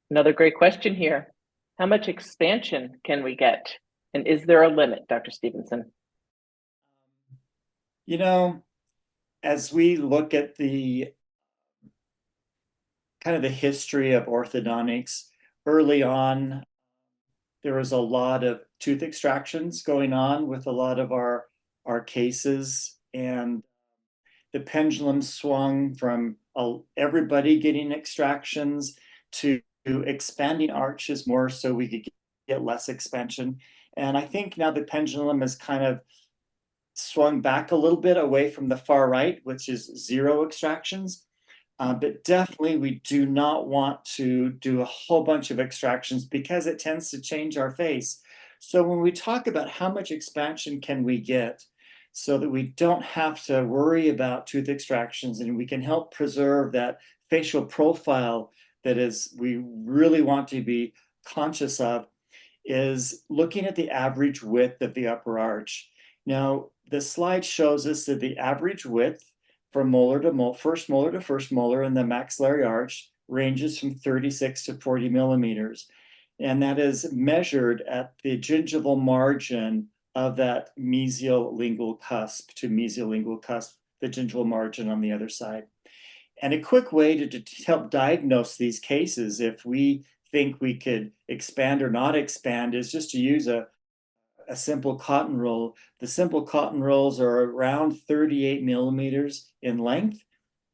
Another great question here. How much expansion can we get? And is there a limit, Dr. Stevenson? You know, as we look at the kind of the history of orthodontics, early on, there was a lot of tooth extractions going on with a lot of our cases, and the pendulum swung from everybody getting extractions to expanding arches more so we could get less expansion. And I think now the pendulum has kind of swung back a little bit away from the far right, which is zero extractions. But definitely, we do not want to do a whole bunch of extractions because it tends to change our face. So when we talk about how much expansion can we get so that we don't have to worry about tooth extractions and we can help preserve that facial profile that is we really want to be conscious of, is looking at the average width of the upper arch. Now, the slide shows us that the average width from molar to first molar to first molar in the maxillary arch ranges from 36 to 40 millimeters. And that is measured at the gingival margin of that mesial lingual cusp to mesial lingual cusp, the gingival margin on the other side. And a quick way to help diagnose these cases, if we think we could expand or not expand, is just to use a simple cotton roll. The simple cotton rolls are around 38 millimeters in length.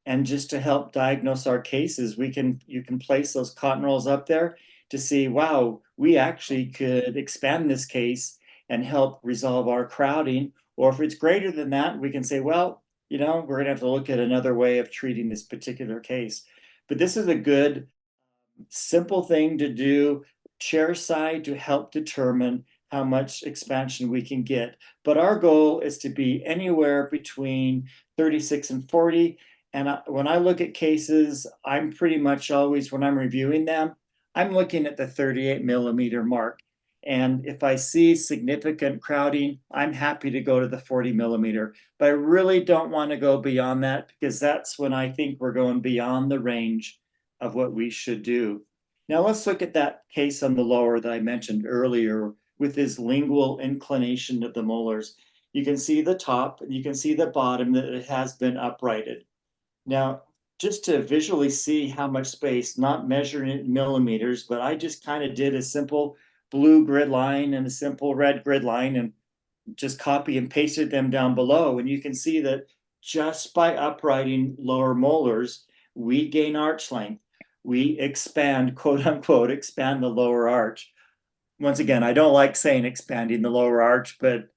And just to help diagnose our cases, you can place those cotton rolls up there to see, wow, we actually could expand this case and help resolve our crowding. Or if it's greater than that, we can say, well, we're going to have to look at another way of treating this particular case. But this is a good, simple thing to do, chair side, to help determine how much expansion we can get. But our goal is to be anywhere between 36 and 40. And when I look at cases, I'm pretty much always, when I'm reviewing them, I'm looking at the 38 millimeter mark. And if I see significant crowding, I'm happy to go to the 40 millimeter. But I really don't want to go beyond that, because that's when I think we're going beyond the range of what we should do. Now let's look at that case on the lower that I mentioned earlier with this lingual inclination of the molars. You can see the top and you can see the bottom that it has been uprighted. Now, just to visually see how much space, not measuring it in millimeters, but I just kind of did a simple blue grid line and a simple red grid line and just copy and pasted them down below. And you can see that just by uprighting lower molars, we gain arch length. We expand, quote unquote, expand the lower arch. Once again, I don't like saying expanding the lower arch, but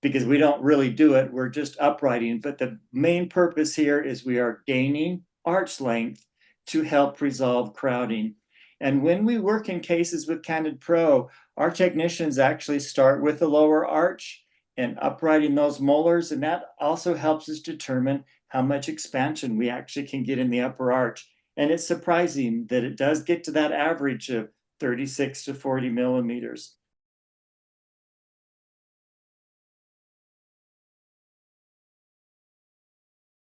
because we don't really do it, we're just uprighting. But the main purpose here is we are gaining arch length to help resolve crowding. And when we work in cases with Candid Pro, our technicians actually start with the lower arch and uprighting those molars. And that also helps us determine how much expansion we actually can get in the upper arch. And it's surprising that it does get to that average of 36 to 40 millimeters.